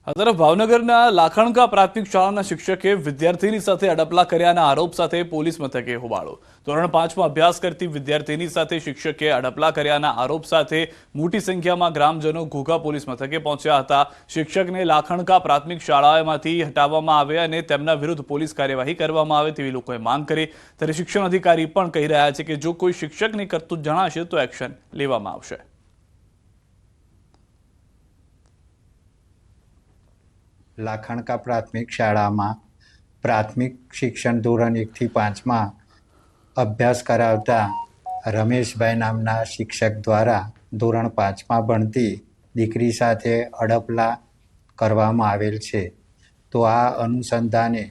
આ તરફ ભાવનગરના લાખણકા પ્રાથમિક શાળાના શિક્ષકે વિદ્યાર્થીની સાથે અડપલા કર્યાના આરોપ સાથે પોલીસ મથકે હોબાળો। ધોરણ 5માં અભ્યાસ કરતી વિદ્યાર્થીની સાથે શિક્ષકે અડપલા કર્યાના આરોપ સાથે મોટી સંખ્યામાં ગ્રામજનો ઘોઘા પોલીસ મથકે પહોંચ્યા હતા। શિક્ષકને લાખણકા પ્રાથમિક શાળામાંથી હટાવવામાં આવે અને તેમના વિરુદ્ધ પોલીસ કાર્યવાહી કરવામાં આવે તેવી લોકોએ માંગ કરી। ત્યારે શિક્ષણ અધિકારી પણ કહી રહ્યા છે કે જો કોઈ શિક્ષકની કરતૂત જણાશે તો એક્શન લેવામાં આવશે। લાખણકા પ્રાથમિક શાળામાં પ્રાથમિક શિક્ષણ ધોરણ 1 થી 5માં અભ્યાસ કરાવતા રમેશભાઈ નામના શિક્ષક દ્વારા ધોરણ 5માં ભણતી દીકરી સાથે અડપલા કરવામાં આવેલ છે। તો આ અનુસંધાને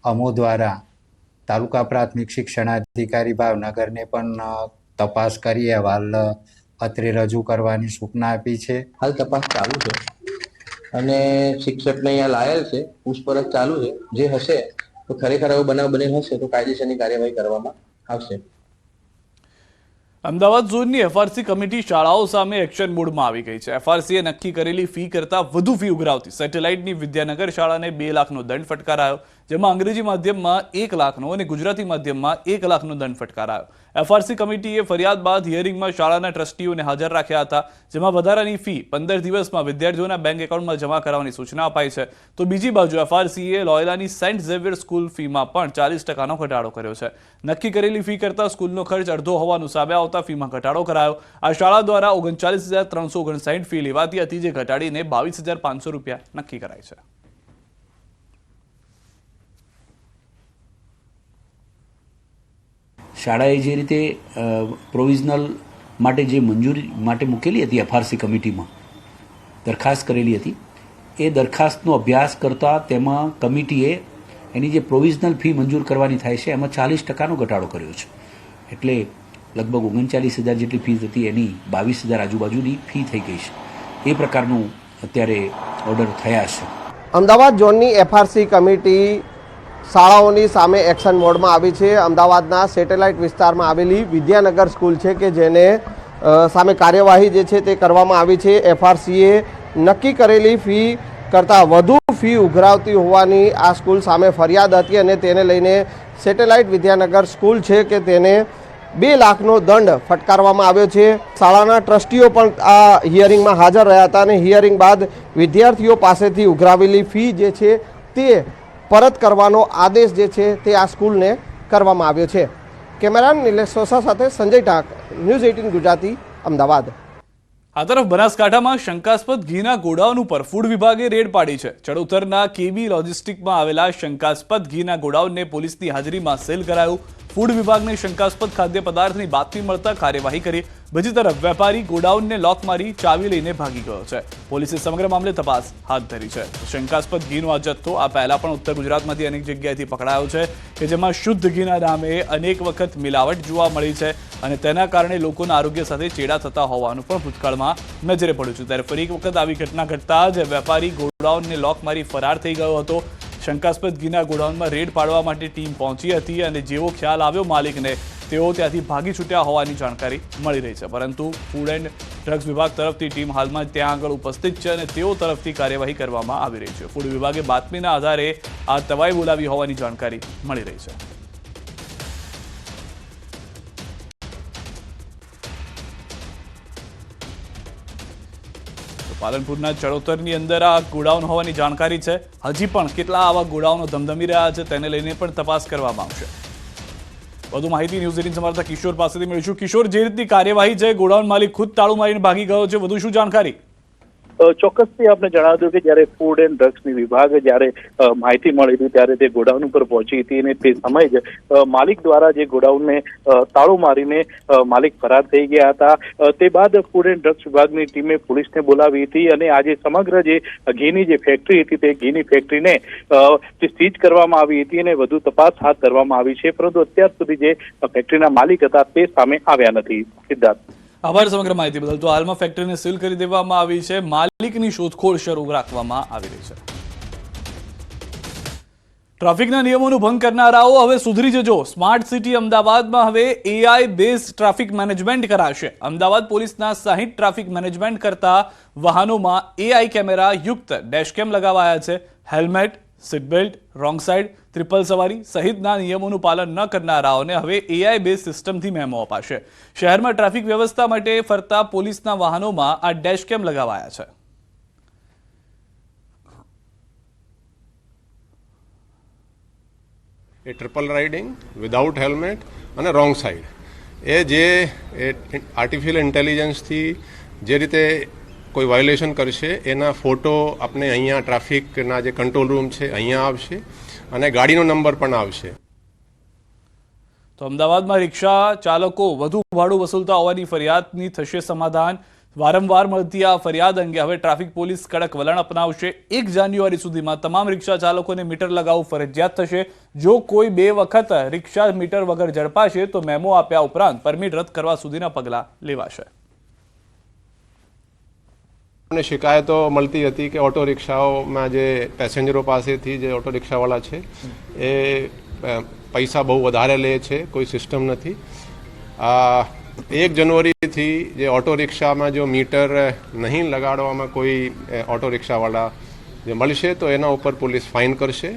અમો દ્વારા તાલુકા પ્રાથમિક શિક્ષણાધિકારી ભાવનગરને પણ તપાસ કરી અહેવાલ અત્રે રજૂ કરવાની સૂચના આપી છે। હાલ તપાસ ચાલુ છે અને શિક્ષકને અહીંયા લાયેલ છે, પૂછપરછ ચાલુ છે। જે હશે તો ખરેખર એવો બનાવ બનેલ હશે તો કાયદેસરની કાર્યવાહી કરવામાં આવશે। અમદાવાદ ઝોનની એફઆરસી કમિટી શાળાઓ સામે એક્શન મોડમાં આવી ગઈ છે। એફઆરસીએ નક્કી કરેલી ફી કરતાં વધુ ફી ઉઘરાવતી સેટેલાઇટની વિદ્યાનગર શાળાને 2 લાખનો દંડ ફટકારાયો, જેમાં અંગ્રેજી માધ્યમમાં 1 લાખનો અને ગુજરાતી માધ્યમમાં 1 લાખનો દંડ ફટકારાયો। એફઆરસી કમિટીએ ફરિયાદ બાદ હિયરિંગમાં શાળાના ટ્રસ્ટીઓને હાજર રાખ્યા હતા, જેમાં વધારાની ફી 15 દિવસમાં વિદ્યાર્થીઓના બેંક એકાઉન્ટમાં જમા કરાવવાની સૂચના અપાઈ છે। તો બીજી બાજુ એફઆરસીએ લોયલાની સેન્ટ ઝેવિયર સ્કૂલ ફીમાં પણ 40%નો ઘટાડો કર્યો છે। નક્કી કરેલી ફી કરતાં સ્કૂલનો ખર્ચ અડધો હોવાનું સામે આવતા ફીમાં ઘટાડો કરાયો। આ શાળા દ્વારા 39,359 ફી લેવાતી હતી, જે ઘટાડીને 22,500 રૂપિયા નક્કી કરાઈ છે। શાળાએ જે રીતે પ્રોવિઝનલ માટે જે મંજૂરી માટે મૂકેલી હતી એફઆરસી કમિટીમાં દરખાસ્ત કરેલી હતી, એ દરખાસ્તનો અભ્યાસ કરતાં તેમાં કમિટીએ એની જે પ્રોવિઝનલ ફી મંજૂર કરવાની થાય છે એમાં 40%નો ઘટાડો કર્યો છે। એટલે લગભગ 39,000 જેટલી ફી હતી એની 22,000 આજુબાજુની ફી થઈ ગઈ છે। એ પ્રકારનું અત્યારે ઓર્ડર થયા છે। અમદાવાદ ઝોનની એફઆરસી કમિટી શાળાઓની સામે એક્શન મોડમાં આવી છે। અમદાવાદના સેટેલાઇટ વિસ્તારમાં આવેલી વિદ્યાનગર સ્કૂલ છે કે જેને સામે કાર્યવાહી જે છે તે કરવામાં આવી છે। એફઆરસીએ નક્કી કરેલી ફી કરતાં વધુ ફી ઉઘરાવતી હોવાની આ સ્કૂલ સામે ફરિયાદ હતી અને તેને લઈને સેટેલાઇટ વિદ્યાનગર સ્કૂલ છે કે તેને 2 લાખનો દંડ ફટકારવામાં આવ્યો છે। શાળાના ટ્રસ્ટીઓ પણ આ હિયરિંગમાં હાજર રહ્યા હતા અને હિયરિંગ બાદ વિદ્યાર્થીઓ પાસેથી ઉઘરાવેલી ફી જે છે તે પરત કરવાનો આદેશ જે છે તે આ સ્કૂલને કરવામાં આવ્યો છે। કેમેરામેન નિલેશ સોસા સાથે સંજય ટાંક, ન્યૂઝ 18 ગુજરાતી, અમદાવાદ। આ તરફ બનાસકાંઠામાં શંકાસ્પદ ઘીના ગોડાઉન ઉપર ફૂડ વિભાગે રેડ પાડી છે। ચડોતરના કેબી લોજિસ્ટિકમાં આવેલા શંકાસ્પદ ઘીના ગોડાઉનને પોલીસની હાજરીમાં સીલ કરાયું। ફૂડ વિભાગને શંકાસ્પદ ખાદ્ય પદાર્થની બાતમી મળતા કાર્યવાહી કરી। બીજી તરફ વેપારી ગોડાઉનને લોક મારી ચાવી લઈને ભાગી ગયો છે। પોલીસે સમગ્ર મામલે તપાસ હાથ ધરી છે। શંકાસ્પદ ઘીનો આ જથ્થો આ પહેલા પણ ઉત્તર ગુજરાતમાંથી અનેક જગ્યાએથી પકડાયો છે કે જેમાં શુદ્ધ ઘીના નામે અનેક વખત મિલાવટ જોવા મળી છે અને તેના કારણે લોકોના આરોગ્ય સાથે ચેડા થતા હોવાનું પણ ભૂતકાળમાં નજરે પડ્યું છે। ત્યારે ફરી એક વખત આવી ઘટના ઘટતા જ વેપારી ગોડાઉનને લોક મારી ફરાર થઈ ગયો હતો। શંકાસ્પદ ઘીના ગોડાઉનમાં રેડ પાડવા માટે ટીમ પહોંચી હતી અને જેવો ખ્યાલ આવ્યો માલિકને, તેઓ ત્યાંથી ભાગી છૂટ્યા હોવાની જાણકારી મળી રહી છે। પરંતુ ફૂડ એન્ડ ડ્રગ્સ વિભાગ તરફથી ટીમ હાલમાં ત્યાં આગળ ઉપસ્થિત છે અને તેઓ તરફથી કાર્યવાહી કરવામાં આવી રહી છે। ફૂડ વિભાગે બાતમીના આધારે આ તવાઈ બોલાવી હોવાની જાણકારી મળી રહી છે। પાલનપુરના ચડોતરની અંદર આ ગોડાઉન હોવાની જાણકારી છે। હજી પણ કેટલા આવા ગોડાઉનો ધમધમી રહ્યા છે તેને લઈને પણ તપાસ કરવામાં આવશે। વધુ માહિતી ન્યૂઝ 18 સંવાદદાતા કિશોર પાસેથી મેળવીશું। કિશોર, જે રીતની કાર્યવાહી છે, ગોડાઉન માલિક ખુદ તાળું મારીને ભાગી ગયો છે, વધુ શું જાણકારી? ચોક્કસથી આપણે જણાવ્યું કે જ્યારે ફૂડ એન્ડ ડ્રગ્સની વિભાગ જ્યારે માહિતી મળી હતી ત્યારે તે ગોડાઉન ઉપર પહોંચી હતી અને તે સમયે જ માલિક દ્વારા જે ગોડાઉનને તાળું મારીને માલિક ફરાર થઈ ગયા હતા। તે બાદ ફૂડ એન્ડ ડ્રગ્સ વિભાગની ટીમે પોલીસને બોલાવી હતી અને આજે સમગ્ર જે ઘીની જે ફેક્ટરી હતી તે ઘીની ફેક્ટરીને સીઝ કરવામાં આવી હતી અને વધુ તપાસ હાથ ધરવામાં આવી છે। પરંતુ અત્યાર સુધી જે ફેક્ટરીના માલિક હતા તે સામે આવ્યા નથી। સિદ્ધાર્થ, આભાર સમગ્ર માહિતી બદલ। તો હાલમાં ફેક્ટરીને સીલ કરી દેવામાં આવી છે, માલિકની શોધખોળ શરૂ રાખવામાં આવી રહી છે। ટ્રાફિકના નિયમોનું ભંગ કરનારાઓ હવે સુધરી જજો. સ્માર્ટ સિટી અમદાવાદમાં હવે AI બેઝ ટ્રાફિક મેનેજમેન્ટ કરાશે. અમદાવાદ પોલીસના 60 ટ્રાફિક મેનેજમેન્ટ કરતા વાહનોમાં AI કેમેરા યુક્ત ડેશકેમ લગાવાયા છે. Helmet, seat belt, wrong side, triple સવારી સહિતના નિયમોનું પાલન ન કરનારાઓને હવે AI બેઝ સિસ્ટમથી મેમો અપાશે. શહેરમાં ટ્રાફિક વ્યવસ્થા માટે ફરતા પોલીસના વાહનોમાં આ ડેશકેમ લગાવાયા છે. એ ટ્રિપલ રાઇડિંગ વિધાઉટ હેલ્મેટ અને રોંગ સાઈડ એ જે આર્ટિફિશિયલ ઇન્ટેલિજન્સથી જે રીતે કોઈ વાયોલેશન કરશે એના ફોટો આપણે અહીંયા ટ્રાફિકના જે કંટ્રોલ રૂમ છે અહીંયા આવશે અને ગાડીનો નંબર પણ આવશે. તો અમદાવાદમાં રિક્ષા ચાલકો વધુ ભાડું વસૂલતા હોવાની ફરિયાદની થશે સમાધાન. વારંવાર મળતી આ ફરિયાદ અંગે હવે ટ્રાફિક પોલીસ કડક વલણ અપનાવશે. 1 જાન્યુઆરી સુધીમાં તમામ રિક્ષા ચાલકોને મીટર લગાવવું ફરજિયાત થશે. જો કોઈ 2 વખત રિક્ષા મીટર વગર ઝડપાશે તો મેમો આપ્યા ઉપરાંત પરમિટ રદ કરવા સુધીના પગલાં લેવાશે. શિકાયતો મળતી હતી કે ઓટો રિક્ષાઓમાં જે પેસેન્જરો પાસેથી જે ઓટો રિક્ષાવાળા છે એ પૈસા બહુ વધારે લે છે, કોઈ સિસ્ટમ નથી. 1 જાન્યુઆરીથી જે ઓટો રિક્ષામાં જો મીટર નહીં લગાડવામાં કોઈ ઓટો રિક્ષાવાળા જે મળશે તો એના ઉપર પોલીસ ફાઇન કરશે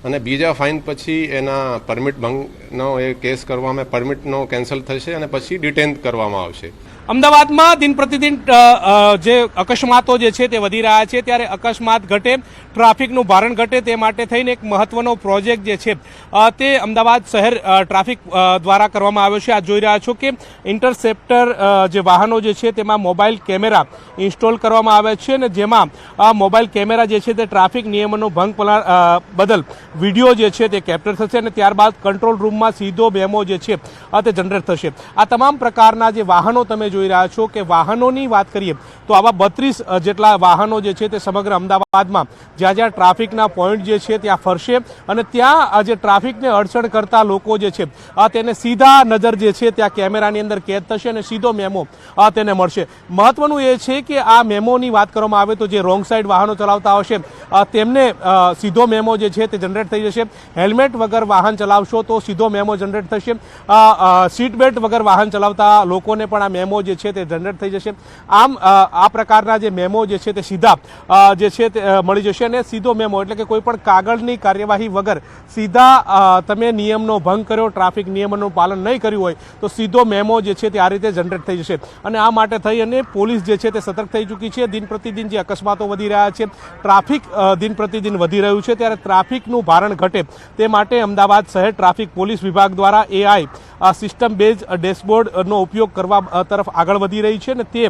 અને બીજા ફાઇન પછી એના પરમિટ ભંગનો એ કેસ કરવામાં પરમિટનો કેન્સલ થશે અને પછી ડિટેન કરવામાં આવશે. અમદાવાદમાં દિન પ્રતિદિન જે અકસ્માતો જે છે તે વધી રહ્યા છે, ત્યારે અકસ્માત ઘટે, ટ્રાફિકનું ભારણ ઘટે તે માટે થઈને એક મહત્વનો પ્રોજેક્ટ જે છે તે અમદાવાદ શહેર ટ્રાફિક દ્વારા કરવામાં આવ્યો છે. આ જોઈ રહ્યા છો કે ઇન્ટરસેપ્ટર જે વાહનો જે છે તેમાં મોબાઈલ કેમેરા ઇન્સ્ટોલ કરવામાં આવે છે અને જેમાં આ મોબાઈલ કેમેરા જે છે તે ટ્રાફિક નિયમોનો ભંગ બદલ વિડીયો જે છે તે કેપ્ચર થશે અને ત્યારબાદ કંટ્રોલ રૂમમાં સીધો મેમો જે છે તે જનરેટ થશે. આ તમામ પ્રકારના જે વાહનો તમે જોઈ રહ્યા છો કે વાહનોની વાત કરીએ તો આવા 32 જેટલા વાહનો જે છે તે સમગ્ર અમદાવાદમાં જ્યાં જ્યાં ટ્રાફિકના પોઈન્ટ જે છે ત્યાં ફરશે અને ત્યાં જે ટ્રાફિકને અડચણ કરતા લોકો જે છે તેને સીધા નજર જે છે ત્યાં કેમેરાની અંદર કેદ થશે અને સીધો મેમો તેને મળશે. મહત્વનું એ છે કે આ મેમોની વાત કરવામાં આવે તો જે રોંગ સાઈડ વાહનો ચલાવતા હશે તેમને સીધો મેમો જે છે તે જનરેટ થઈ જશે. હેલ્મેટ વગર વાહન ચલાવશો તો સીધો મેમો જનરેટ થશે. સીટ બેલ્ટ વગર વાહન ચલાવતા લોકોને પણ આ મેમો જે છે તે જનરેટ થઈ જશે. આમ આ પ્રકારના જે મેમો જે છે તે સીધા જે છે તે મળી જશે અને સીધો મેમો એટલે કે કોઈ પણ કાગળની કાર્યવાહી વગર સીધા તમે નિયમનો ભંગ કર્યો, ટ્રાફિક નિયમોનું પાલન નહીં કર્યું હોય તો સીધો મેમો જે છે તે આ રીતે જનરેટ થઈ જશે. અને આ માટે થઈ અને પોલીસ જે છે તે સતર્ક થઈ ચૂકી છે. દિન પ્રતિદિન જે અકસ્માતો વધી રહ્યા છે, ટ્રાફિક દિન પ્રતિદિન વધી રહ્યું છે, ત્યારે ટ્રાફિકનું ભારણ ઘટે તે માટે અમદાવાદ શહેર ટ્રાફિક પોલીસ વિભાગ દ્વારા AI સિસ્ટમ બેઝ ડેશબોર્ડનો ઉપયોગ કરવા તરફ આગળ વધી રહી છે અને તે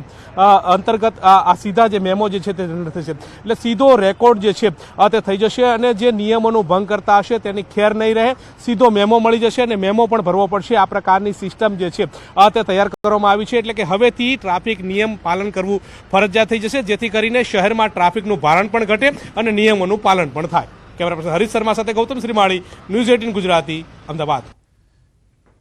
અંતર્ગત આ સીધા જે મેમો જે છે તે જનરેટ થશે. એટલે સીધો રેકોર્ડ જે છે તે થઈ જશે અને જે નિયમોનો ભંગ કરતા હશે તેની ખેર નહીં રહે, સીધો મેમો મળી જશે અને મેમો પણ ભરવો પડશે. આ પ્રકારની સિસ્ટમ જે છે તે તૈયાર કરવામાં આવી છે. એટલે કે હવેથી ટ્રાફિક નિયમ પાલન કરવું ફરજિયાત થઈ જશે, જેથી કરીને શહેરમાં ટ્રાફિકનું ભારણ પણ ઘટે અને નિયમોનું પાલન પણ થાય. કેમેરા પર્સન હરીશ શર્મા સાથે ગૌતમ શ્રીમાળી, ન્યૂઝ 18 ગુજરાતી, અમદાવાદ.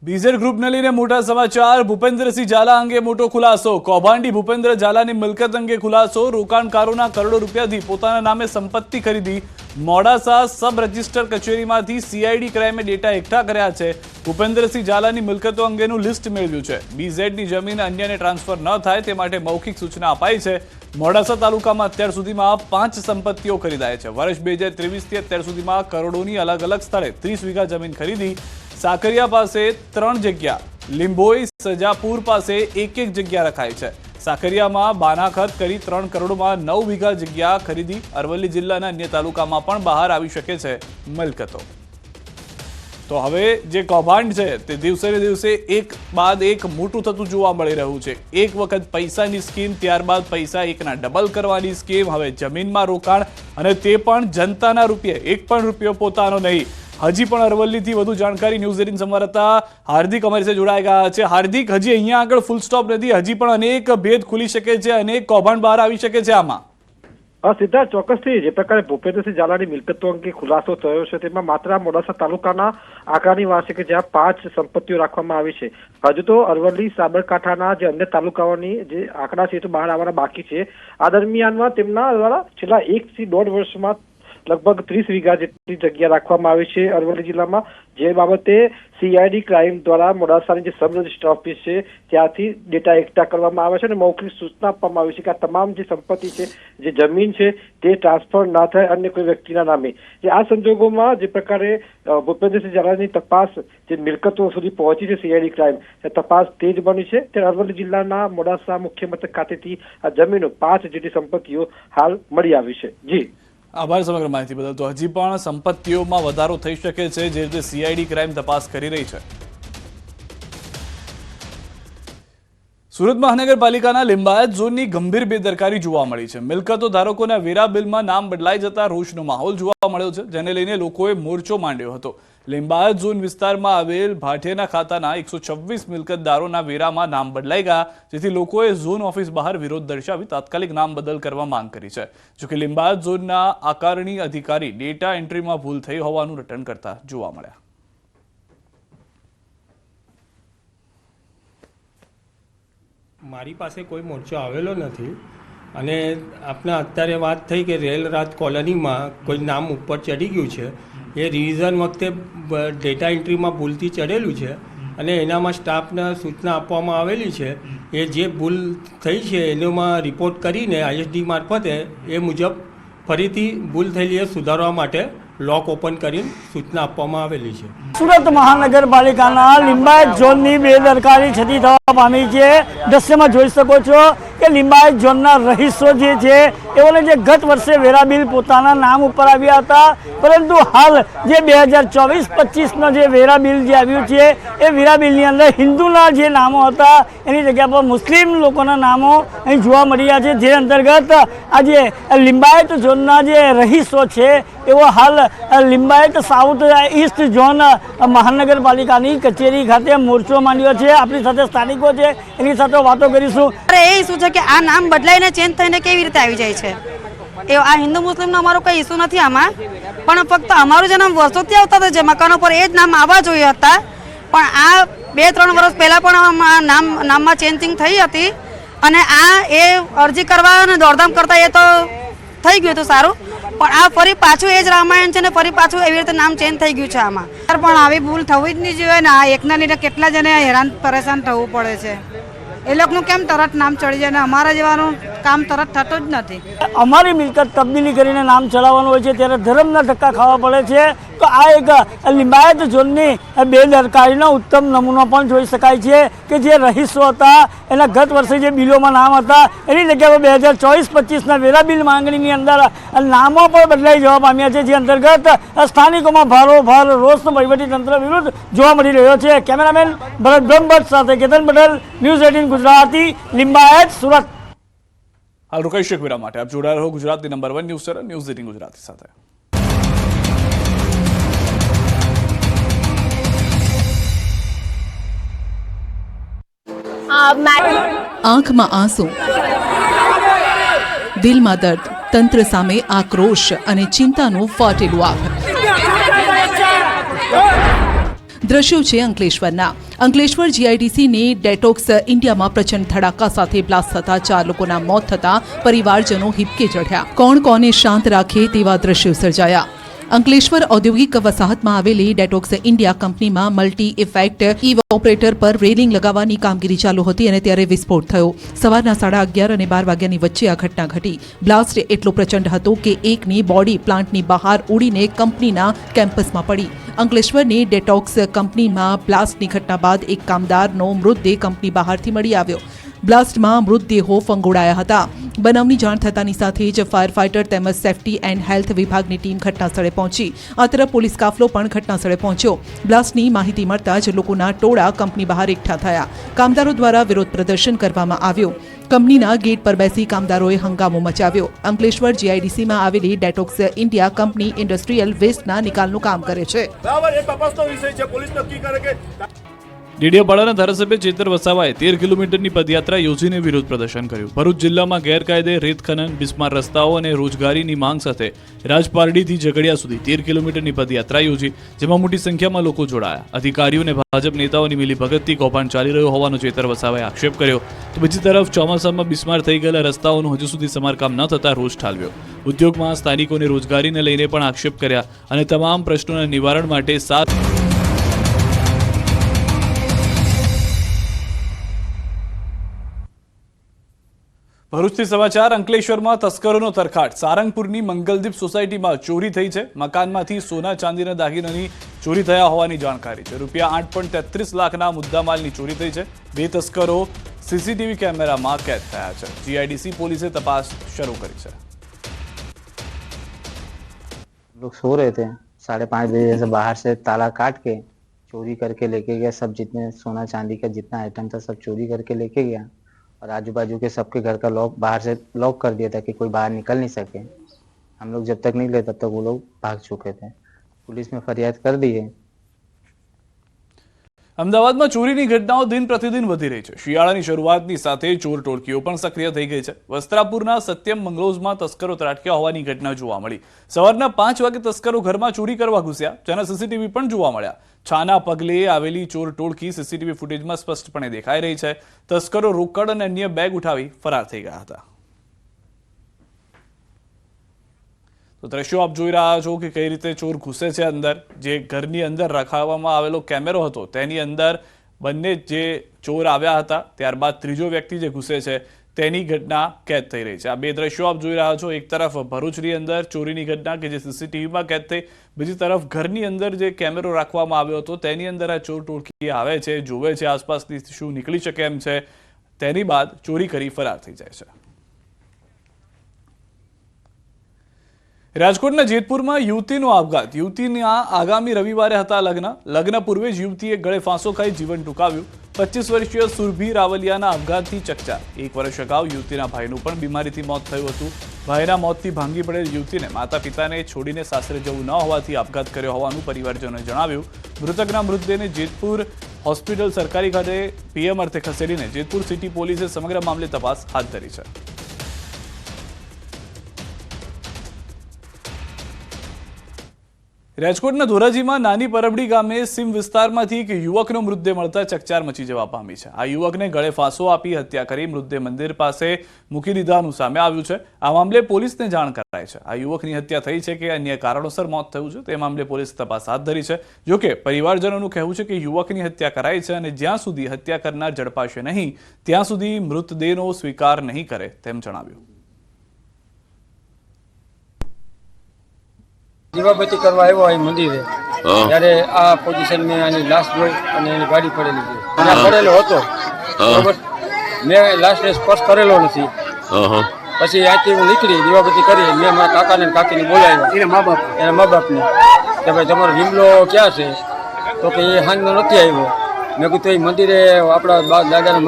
બીઝેડ ગ્રુપને લઈને મોટા સમાચાર. ભૂપેન્દ્રસિંહ ઝાલા અંગે મોટો ખુલાસો. કૌભાંડી ભૂપેન્દ્ર ઝાલાની મિલકત અંગે ખુલાસો. રોકાણકારોના કરોડો રૂપિયાથી પોતાના નામે સંપત્તિ ખરીદી. મોડાસા સબ રજિસ્ટર કચેરીમાંથી CID ક્રાઇમે ડેટા એકઠા કર્યા છે. ભૂપેન્દ્રસિંહ ઝાલાની મિલકતો અંગેનું લિસ્ટ મેળવ્યું છે. BZની જમીન અન્યને ટ્રાન્સફર ન થાય તે માટે મૌખિક સૂચના અપાઈ છે. મોડાસા તાલુકામાં અત્યાર સુધીમાં 5 સંપત્તિઓ ખરીદાય છે. વર્ષ 2023થી અત્યાર સુધીમાં કરોડોની અલગ અલગ સ્થળે 30 વીઘા જમીન ખરીદી. સાકરિયા પાસે 3 જગ્યા, લીંબોઈ સજાપુર પાસે 1 જગ્યા રખાઈ છે. સાકરિયામાં બાનાખત કરી 3 કરોડમાં 9 વીઘા જગ્યા ખરીદી. અરવલ્લી જિલ્લાના અન્ય તાલુકામાં પણ બહાર આવી શકે છે મિલકતો. તો હવે જે કૌભાંડ છે તે દિવસે ને દિવસે એક બાદ એક મોટું થતું જોવા મળી રહ્યું છે. એક વખત પૈસાની સ્કીમ, ત્યારબાદ પૈસા એકના ડબલ કરવાની સ્કીમ, હવે જમીનમાં રોકાણ અને તે પણ જનતાના રૂપિયે. 1 પણ રૂપિયો પોતાનો નહીં. હજી પણ અરવલ્લીથી વધુ જાણકારી ન્યૂઝ 18 સંવાદદાતા હાર્દિક અમારી સાથે જોડાઈ ગયા છે. હાર્દિક, હજી અહીંયા આગળ ફૂલ સ્ટોપ નથી, હજી પણ અનેક ભેદ ખુલી શકે છે, અનેક કૌભાંડ બહાર આવી શકે છે આમાં. સિદ્ધાર્થ, ચોક્કસથી જે પ્રકારે ભૂપેન્દ્રસિંહ ઝાલાની મિલકતો અંગે ખુલાસો થયો છે તેમાં માત્ર મોડાસા તાલુકાના આંકડાની વાત છે કે જ્યાં 5 સંપત્તિઓ રાખવામાં આવી છે. હજુ તો અરવલ્લી, સાબરકાંઠાના જે અન્ય તાલુકાઓની જે આંકડા છે તો બહાર આવવાના બાકી છે. આ દરમિયાનમાં તેમના દ્વારા છેલ્લા 1 થી 1.5 વર્ષમાં લગભગ 30 વીઘા જેટલી જગ્યા રાખવામાં આવી છે અરવલ્લી જિલ્લામાં, જે બાબતે CID ક્રાઇમ દ્વારા મોડાસાની જે સબ રજિસ્ટર ઓફિસ છે ત્યાંથી ડેટા એકઠા કરવામાં આવે છે અને મૌખિક સૂચના આપવામાં આવી છે કે આ તમામ જે સંપત્તિ છે, જે જમીન છે તે ટ્રાન્સફર ના થાય અન્ય કોઈ વ્યક્તિના નામે. જે આ સંજોગોમાં જે પ્રકારે ભૂપેન્દ્રસિંહ ઝાલાની તપાસ જે મિલકતો સુધી પહોંચી છે CID ક્રાઇમ, તપાસ તેજ બની છે. ત્યારે અરવલ્લી જિલ્લાના મોડાસા મુખ્ય મથક ખાતેથી આ જમીનો 5 જેટલી સંપત્તિઓ હાલ મળી આવી છે. જી આભાર સમગ્ર માહિતી બદલ. તો હજી પણ સંપત્તિઓમાં વધારો થઈ શકે છે, જે રીતે CID ક્રાઇમ તપાસ કરી રહી છે. સુરત મહાનગરપાલિકાના લિંબાયત ઝોનની ગંભીર બેદરકારી જોવા મળી છે. મિલકતો ધારકોના વેરા બિલમાં નામ બદલાઈ જતા રોષનો માહોલ જોવા મળ્યો છે, જેને લઈને લોકોએ મોરચો માંડ્યો હતો. લિંબાયત ઝોન વિસ્તારમાં આવેલ ભાટિયાના ખાતાના 126 મિલકતદારોના વેરામાં નામ બદલાઈ ગયા, જેથી લોકોએ ઝોન ઓફિસ બહાર વિરોધ દર્શાવી તાત્કાલિક નામ બદલ કરવા માંગ કરી છે. જોકે લિંબાયત ઝોનના આકારણી અધિકારી ડેટા એન્ટ્રીમાં ભૂલ થઈ હોવાનું રટણ કરતા જોવા મળ્યા. મારી પાસે કોઈ મોરચો આવેલો નથી અને આપને અત્યારે વાત થઈ કે રેલ રાત કોલોનીમાં કોઈ નામ ઉપર ચડી ગયું છે. એ રિવિઝન વખતે ડેટા એન્ટ્રીમાં ભૂલથી ચડેલું છે અને એનામાં સ્ટાફને સૂચના આપવામાં આવેલી છે. એ જે ભૂલ થઈ છે એનોમાં રિપોર્ટ કરીને ISD મારફતે એ મુજબ ફરીથી ભૂલ થયેલી એ સુધારવા માટે લોક ઓપન કરીને સૂચના આપવામાં આવેલી છે. સુરત મહાનગરપાલિકાના લિંબાયત ઝોનની બેદરકારી છતી થવા પામી છે. દ્રશ્યમાં જોઈ શકો છો કે લિંબાયત ઝોનના રહીશો જે છે એઓને જે ગત વર્ષે વેરા બિલ પોતાના નામ ઉપર આવ્યા હતા, પરંતુ હાલ જે 2024-25નો જે વેરા બિલ જે આવ્યું છે એ વેરા બિલની અંદર હિન્દુના જે નામો હતા એની જગ્યા પર મુસ્લિમ લોકોના નામો અહીં જોવા મળી રહ્યા છે. જે અંતર્ગત આજે લિંબાયત ઝોનના જે રહીશો છે એવો હાલ લિંબાયત સાઉથ ઈસ્ટ ઝોન મહાનગરપાલિકાની કચેરી ખાતે મોરચો માંડ્યો છે. આપણી સાથે સ્થાનિકો છે, એની સાથે વાતો કરીશું. એ ઇસ્યુ છે કે આ નામ બદલાઈને ચેન્જ થઈને કેવી રીતે આવી જાય છે. એ આ હિન્દુ મુસ્લિમનો અમારો કોઈ ઇસ્યુ નથી આમાં, પણ ફક્ત અમારું જે નામ વર્ષોથી આવતા હતા જે મકાનો પર એ જ નામ આવવા જોઈએ હતા, પણ આ 2-3 વર્ષ પહેલાં પણ નામમાં ચેન્જિંગ થઈ હતી અને આ એ અરજી કરવા અને દોડધામ કરતા એ તો થઈ ગયું હતું સારું, પણ આ ફરી પાછું એ જ રામાયણ છે ને ફરી પાછું એવી રીતે નામ ચેન્જ થઈ ગયું છે આમાં. પણ આવી ભૂલ થવી જ નહીં જોઈએ ને. આ એકના લીધે કેટલા જણે હેરાન પરેશાન થવું પડે છે. એ લોકોનું કેમ તરત નામ ચડી જાય ને અમારા જેવાનું કામ તરત થતું જ નથી. અમારી મિલકત તબદીલી કરીને નામ ચડાવવાનું હોય છે ત્યારે ધર્મના ધક્કા ખાવા પડે છે. તો આ એક લિંબાયત ઝોનની બેદરકારીનો ઉત્તમ નમૂનો પણ જોઈ શકાય છે કે જે રહીશો હતા એના ગત વર્ષે જે બિલોમાં નામ હતા એની જગ્યાએ 2024-25ના વેરા બિલ માંગણીની અંદર નામો પણ બદલાઈ જવા પામ્યા છે, જે અંતર્ગત સ્થાનિકોમાં ભારોભાર રોષ વહીવટીતંત્ર વિરુદ્ધ જોવા મળી રહ્યો છે. કેમેરામેન ભરત બ્રહ્મભટ્ટ સાથે કેતન પટેલ, ન્યૂઝ 18 ગુજરાતી, લિંબાયત, સુરત. હાલ રોકાઈશું વિરામ માટે. આપ જોડાયા રહો ગુજરાતની number 1 news channel news 18 Gujarati સાથે. આંખમાં આંસુ, દિલમાં દર્દ, તંત્ર સામે આક્રોશ અને ચિંતાનું ફાટેલું આગ. દ્રશ્યો છે અંકલેશ્વરના. અંકલેશ્વર GIDCની ડેટોક્સ ઇન્ડિયામાં પ્રચંડ ધડાકા સાથે બ્લાસ્ટ થતા 4 લોકોના મોત થતા પરિવારજનો હિબકે ચઢ્યા. કોણ કોને શાંત રાખે તેવા દ્રશ્યો સર્જાયા. અંકલેશ્વર ઔદ્યોગિક વસાહતમાં આવેલી ડેટોક્સ ઇન્ડિયા કંપનીમાં મલ્ટી ઇફેક્ટ ઇવોપરેટર પર રેલિંગ લગાવવાની કામગીરી ચાલુ હતી અને ત્યારે વિસ્ફોટ થયો. સવારના 11:30 અને 12 વાગ્યાની વચ્ચે આ ઘટના ઘટી. બ્લાસ્ટ એટલો પ્રચંડ હતો કે એકની બોડી પ્લાન્ટની બહાર ઉડીને કંપનીના કેમ્પસમાં પડી. અંકલેશ્વરની ડેટોક્સ કંપનીમાં બ્લાસ્ટની ઘટના બાદ એક કામદારનો મૃતદેહ કંપની બહારથી મળી આવ્યો. બ્લાસ્ટમાં મૃતદેહો ફંગોળાયા હતા. બનાવની જાણ થતાની સાથે જ ફાયર ફાઇટર તેમજ સેફટી એન્ડ હેલ્થ વિભાગની ટીમ ઘટનાસ્થળે પહોંચી. આ તરફ પોલીસ કાફલો પણ ઘટનાસ્થળે પહોંચ્યો. બ્લાસ્ટની માહિતી મળતા જ લોકોના ટોળા કંપની બહાર એકઠા થયા. કામદારો દ્વારા વિરોધ પ્રદર્શન કરવામાં આવ્યું. કંપનીના ગેટ પર બેસી કામદારોએ હંગામો મચાવ્યો. અંકલેશ્વર GIDCમાં આવેલી ડેટોક્સ ઇન્ડિયા કંપની ઇન્ડસ્ટ્રીયલ વેસ્ટના નિકાલનું કામ કરે છે. ડેડિયાપાડાના ધારાસભ્ય ચેતર વસાવાએ 13 કિલોમીટરની પદયાત્રા યોજીને વિરોધ પ્રદર્શન કર્યું. ભરૂચ જિલ્લામાં ગેરકાયદે રેત ખનન, બિસ્માર રસ્તાઓ અને રોજગારીની માંગ સાથે રાજપારડીથી ઝઘડિયા સુધી 13 કિલોમીટરની પદયાત્રા યોજી, જેમાં મોટી સંખ્યામાં લોકો જોડાયા. અધિકારીઓ અને ભાજપ નેતાઓની મિલીભગતથી કૌભાંડ ચાલી રહ્યો હોવાનો ચેતર વસાવાએ આક્ષેપ કર્યો. તો બીજી તરફ ચોમાસામાં બિસ્માર થઈ ગયેલા રસ્તાઓનું હજુ સુધી સમારકામ ન થતા રોષ ઠાલવ્યો. ઉદ્યોગમાં સ્થાનિકોને રોજગારીને લઈને પણ આક્ષેપ કર્યા અને તમામ પ્રશ્નોના નિવારણ માટે ભરૂચથી સમાચાર. અંકલેશ્વરમાં તસ્કરોનો તરખાટ. સારંગપુરની મંગલદીપ સોસાયટીમાં ચોરી થઈ છે. મકાનમાંથી સોના ચાંદીના દાગીનાની ચોરી થયા હોવાની જાણકારી છે. ₹8.33 લાખના મુદ્દામાલની ચોરી થઈ છે. 2 તસ્કરો સીસીટીવી कैमराમાં कैद થયા છે. जीआईडीसी પોલીસે તપાસ શરૂ કરી છે. लोग सो रहे थे, 5:30 बजे से बाहर से ताला काट के चोरी करके लेके गया। सब जितने सोना चांदी का जितना आइटम था सब चोरी करके लेके गया और आजू बाजू के सबके घर का लॉक बाहर से लॉक कर दिया था कि कोई बाहर निकल नहीं सके। हम लोग जब तक निकले तब तक वो लोग भाग चुके थे। पुलिस में फरियाद कर दी है। અમદાવાદમાં ચોરીની ઘટનાઓ દિન પ્રતિદિન વધી રહી છે. શિયાળાની શરૂઆતની સાથે ચોર ટોળકીઓ પણ સક્રિય થઈ ગઈ છે. વસ્ત્રાપુરના સત્યમ મંગલોઝમાં તસ્કરો ત્રાટક્યા હોવાની ઘટના જોવા મળી. સવારના 5 વાગે તસ્કરો ઘરમાં ચોરી કરવા ઘૂસ્યા, જેના સીસીટીવી પણ જોવા મળ્યા. છાના પગલે આવેલી ચોર ટોળકી સીસીટીવી ફૂટેજમાં સ્પષ્ટપણે દેખાઈ રહી છે. તસ્કરો રોકડ અને અન્ય બેગ ઉઠાવી ફરાર થઈ ગયા હતા. તો દ્રશ્યો આપ જોઈ રહ્યા છો કે કઈ રીતે ચોર ઘૂસે છે અંદર. જે ઘરની અંદર રખાવવામાં આવેલો કેમેરો હતો તેની અંદર બંને જે ચોર આવ્યા હતા, ત્યારબાદ ત્રીજો વ્યક્તિ જે ઘૂસે છે તેની ઘટના કેદ થઈ રહી છે. આ 2 દ્રશ્યો આપ જોઈ રહ્યા છો. એક તરફ ભરૂચની અંદર ચોરીની ઘટના કે જે સીસીટીવીમાં કેદ થઈ, બીજી તરફ ઘરની અંદર જે કેમેરો રાખવામાં આવ્યો હતો તેની અંદર આ ચોર ટોળકી આવે છે, જોવે છે આસપાસથી શું નીકળી શકે એમ છે, તેની બાદ ચોરી કરી ફરાર થઈ જાય છે. રાજકોટના જેતપુરમાં યુવતીનો આપઘાત. યુવતીના આગામી રવિવારે હતા લગ્ન પૂર્વે જ યુવતીએ ગળે ફાંસો ખાઈ જીવન ટૂંકાવ્યું. 25 વર્ષીય સુરભી રાવલિયાના આપઘાતથી ચકચાર. 1 વર્ષ અગાઉ યુવતીના ભાઈનું પણ બીમારીથી મોત થયું હતું. ભાઈના મોતથી ભાંગી પડેલ યુવતીને માતા પિતાને છોડીને સાસરે જવું ન હોવાથી આપઘાત કર્યો હોવાનું પરિવારજનોએ જણાવ્યું. મૃતકના મૃતદેહને જેતપુર હોસ્પિટલ સરકારી ખાતે પીએમ અર્થે ખસેડીને જેતપુર સિટી પોલીસે સમગ્ર મામલે તપાસ હાથ ધરી છે. રાજકોટના ધોરાજીમાં નાની પરબડી ગામે સીમ વિસ્તારમાંથી એક યુવકનો મૃતદેહ મળતા ચકચાર મચી જવા પામી છે. આ યુવકને ગળે ફાંસો આપી હત્યા કરી મૃતદેહ મંદિર પાસે મૂકી દીધાનું સામે આવ્યું છે. આ મામલે પોલીસને જાણ કરાઈ છે. આ યુવકની હત્યા થઈ છે કે અન્ય કારણોસર મોત થયું છે તે મામલે પોલીસે તપાસ હાથ ધરી છે. જોકે પરિવારજનોનું કહેવું છે કે યુવકની હત્યા કરાઈ છે અને જ્યાં સુધી હત્યા કરનાર ઝડપાશે નહીં ત્યાં સુધી મૃતદેહનો સ્વીકાર નહીં કરે તેમ જણાવ્યું. દીવાબત્તી કરવા આવ્યો અહીં મંદિરે, ત્યારે આ પોઝિશન મેં આની લાશ જોઈ અને એની ગાડી પડેલી છે. ત્યાં પડેલો હતો બરોબર. મેં લાશને સ્પર્શ કરેલો નથી. પછી આથી હું નીકળી દીવાબત્તી કરી, મેં મારા કાકાને કાકીને બોલાવ્યા, એના મા બાપને કે ભાઈ તમારો વિમલો ક્યાં છે? તો કે એ હાંજનો નથી આવ્યો. મેં કીધું એ મંદિરે આપણા દાદાના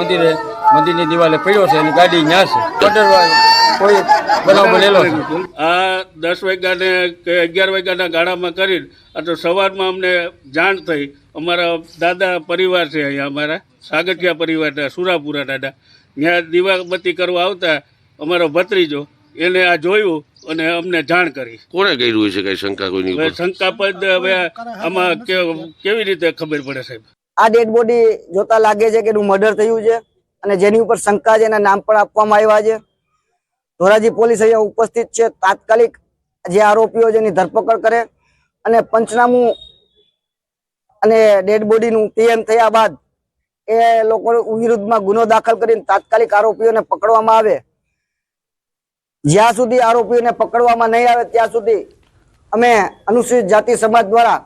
મંદિરની દિવાલે પડ્યો છે, એની ગાડી ન્યા છે. કોઈ બનાવ બનેલો છે. આ 10 વાગ્યાને કે 11 વાગ્યાના ગાળામાં કરીને આ તો સવારમાં અમને જાણ થઈ. અમારા દાદા પરિવાર છે અહીંયા, અમારા સાગઠિયા પરિવારના સુરાપુરા દાદા, ત્યાં દીવાબત્તી કરવા આવતા અમારો ભત્રીજો એને આ જોયું અને અમને જાણ કરી. કોણે કર્યું છે? કઈ શંકા કોઈની? શંકાસ્પદ હવે આમાં કેવી રીતે ખબર પડે સાહેબ? આ ડેડ બોડી જોતા લાગે છે કે એનું મર્ડર થયું છે અને જેની ઉપર શંકા છે એના નામ પણ આપવામાં આવ્યા છે. ધોરાજી પોલીસ અહીંયા ઉપસ્થિત છે. તાત્કાલિક જે આરોપીઓ છે એની ધરપકડ કરે અને પંચનામું અને ડેડ બોડીનું પીએમ થયા બાદ એ લોકો વિરુદ્ધમાં ગુનો દાખલ કરીને તાત્કાલિક આરોપીઓને પકડવામાં આવે. જ્યાં સુધી આરોપીઓને પકડવામાં નહીં આવે ત્યાં સુધી અમે અનુસૂચિત જાતિ સમાજ દ્વારા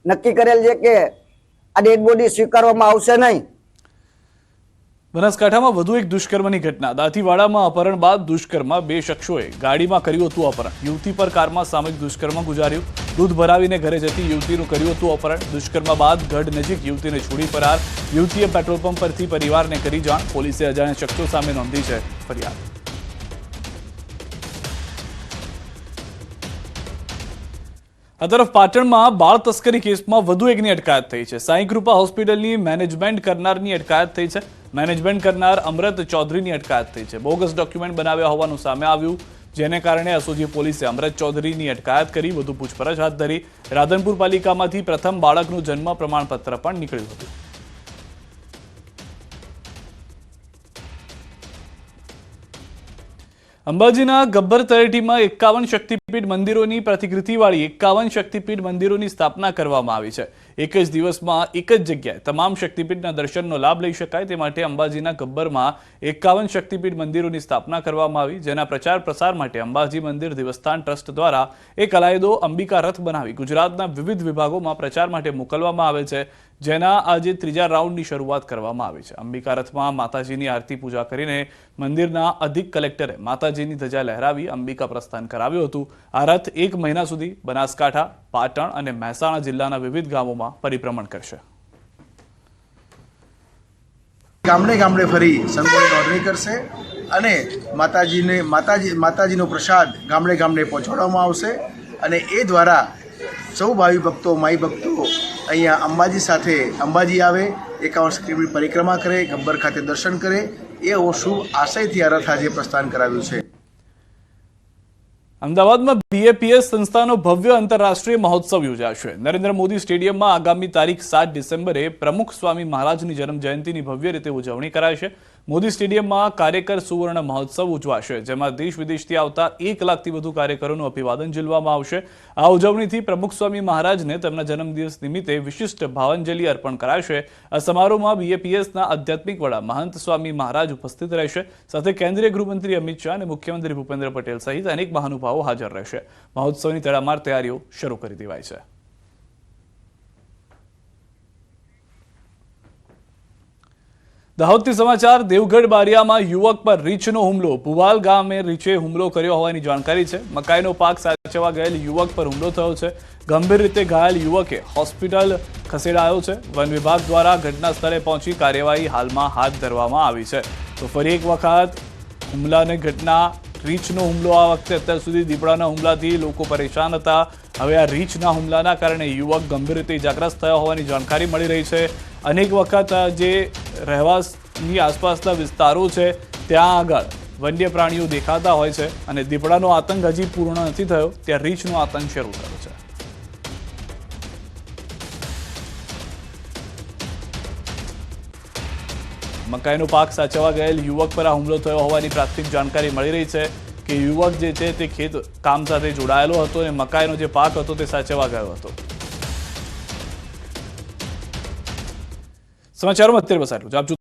નક્કી કરેલ છે કે આ ડેડ બોડી સ્વીકારવામાં આવશે નહીં. બનાસકાંઠામાં વધુ એક દુષ્કર્મની ઘટના. દાંતીવાડામાં અપહરણ બાદ દુષ્કર્મમાં 2 શખ્સોએ ગાડીમાં કર્યું હતું અપહરણ. યુવતી પર કારમાં સામૂહિક દુષ્કર્મ ગુજાર્યું. દૂધ ભરાવીને ઘરે જતી યુવતીનું કર્યું હતું અપહરણ. દુષ્કર્મ બાદ ગઢ નજીક યુવતીને છોડી ફરાર. યુવતીએ પેટ્રોલ પંપ પરથી પરિવારને કરી જાણ. પોલીસે અજાણ્યા શખ્સો સામે નોંધી છે ફરિયાદ. આ તરફ પાટણમાં બાળ તસ્કરી કેસમાં વધુ એકની અટકાયત થઈ છે. સાંઈ કૃપા હોસ્પિટલની મેનેજમેન્ટ કરનારની અટકાયત થઈ છે. મેનેજમેન્ટ કરનાર અમૃત ચૌધરીની અટકાયત થઈ છે. બોગસ ડોક્યુમેન્ટ બનાવ્યા હોવાનું સામે આવ્યું, જેને કારણે એસઓજી પોલીસે અમૃત ચૌધરીની અટકાયત કરી વધુ પૂછપરછ હાથ ધરી. રાધનપુર પાલિકામાંથી પ્રથમ બાળકનું જન્મ પ્રમાણપત્ર પણ નીકળ્યું હતું. અંબાજીના ગબ્બર તળેટીમાં 51 શક્તિપીઠ મંદિરોની પ્રતિકૃતિવાળી 51 શક્તિપીઠ મંદિરોની સ્થાપના કરવામાં આવી છે. એક જ દિવસમાં એક જ જગ્યાએ તમામ શક્તિપીઠના દર્શનનો લાભ લઈ શકાય તે માટે અંબાજીના ગબ્બરમાં 51 શક્તિપીઠ મંદિરોની સ્થાપના કરવામાં આવી, જેના પ્રચાર પ્રસાર માટે અંબાજી મંદિર દેવસ્થાન ટ્રસ્ટ દ્વારા એક અલાયદો અંબિકા રથ બનાવી ગુજરાતના વિવિધ વિભાગોમાં પ્રચાર માટે મોકલવામાં આવે છે, જેના આજે ત્રીજા રાઉન્ડની શરૂઆત કરવામાં આવી છે. અંબિકા રથમાં માતાજીની આરતી પૂજા કરીને મંદિરના અધિક કલેક્ટરે માતાજીની ધજા લહેરાવી અંબિકા પ્રસ્થાન કરાવ્યું હતું. આ રથ 1 મહિના સુધી બનાસકાંઠા, પાટણ અને મહેસાણા જિલ્લાના વિવિધ ગામોમાં પરિભ્રમણ કરશે. ગામડે ગામડે ફરી સંતોની નોંધણી કરશે અને માતાજીનો પ્રસાદ ગામડે ગામડે પહોંચાડવામાં આવશે અને એ દ્વારા સૌ ભાવિ ભક્તો, માઈ ભક્તો અહીંયા અંબાજી સાથે અંબાજી આવે, 51 શક્તિપીઠ પરિક્રમા કરે, ગબ્બર ખાતે દર્શન કરે, એ શુભ આશયથી આ રથ આજે પ્રસ્થાન કરાવ્યું છે. અમદાવાદમાં BAPS સંસ્થાનો ભવ્ય આંતરરાષ્ટ્રીય મહોત્સવ યોજાશે. નરેન્દ્ર મોદી સ્ટેડિયમમાં આગામી તારીખ 7 ડિસેમ્બરે પ્રમુખ સ્વામી મહારાજની જન્મજયંતિની ભવ્ય રીતે ઉજવણી કરાશે. મોદી સ્ટેડિયમમાં કાર્યકર સુવર્ણ મહોત્સવ ઉજવાશે, જેમાં દેશ વિદેશથી આવતા 1 લાખથી વધુ કાર્યકરોનું અભિવાદન ઝીલવામાં આવશે. આ ઉજવણીથી પ્રમુખ સ્વામી મહારાજને તેમના જન્મદિવસ નિમિત્તે વિશિષ્ટ ભાવાંજલિ અર્પણ કરાશે. આ સમારોહમાં BAPSના આધ્યાત્મિક વડા મહંત સ્વામી મહારાજ ઉપસ્થિત રહેશે. સાથે કેન્દ્રીય ગૃહમંત્રી અમિત શાહ અને મુખ્યમંત્રી ભૂપેન્દ્ર પટેલ સહિત અનેક મહાનુભાવો હાજર રહેશે. મહોત્સવની તડામાર તૈયારીઓ શરૂ કરી દેવાઈ છે. દાહોદથી સમાચાર. દેવગઢ બારિયામાં યુવક પર રીંછનો હુમલો. ભુવાલ ગામે રીંછે હુમલો કર્યો હોવાની જાણકારી છે. મકાઈનો પાક સાચવવા ગયેલ યુવક પર હુમલો થયો છે. ગંભીર રીતે ઘાયલ યુવકે હોસ્પિટલ ખસેડાયો છે. વન વિભાગ દ્વારા ઘટના સ્થળે પહોંચી કાર્યવાહી હાલમાં હાથ ધરવામાં આવી છે. તો ફરી એક વખત હુમલાની ઘટના. રીંછનો હુમલો. આ વખતે અત્યાર સુધી દીપડાના હુમલાથી લોકો પરેશાન હતા. હવે આ રીંછના હુમલાના કારણે યુવક ગંભીર રીતે ઇજાગ્રસ્ત થયો હોવાની જાણકારી મળી રહી છે. અનેક વખત જે રહેવાસની આસપાસના વિસ્તારો છે ત્યાં આગળ વન્ય પ્રાણીઓ દેખાતા હોય છે અને દીપડાનો આતંક હજી પૂર્ણ નથી થયો, ત્યાં રીંછનો આતંક શરૂ થયો છે. મકાઈનો પાક સાચવવા ગયેલ યુવક પર આ હુમલો થયો હોવાની પ્રાથમિક જાણકારી મળી રહી છે કે યુવક જે છે તે ખેત કામ સાથે જોડાયેલો હતો અને મકાઈનો જે પાક હતો તે સાચવવા ગયો હતો. સમાચારોમાં અત્યારે બસ આટલું જ.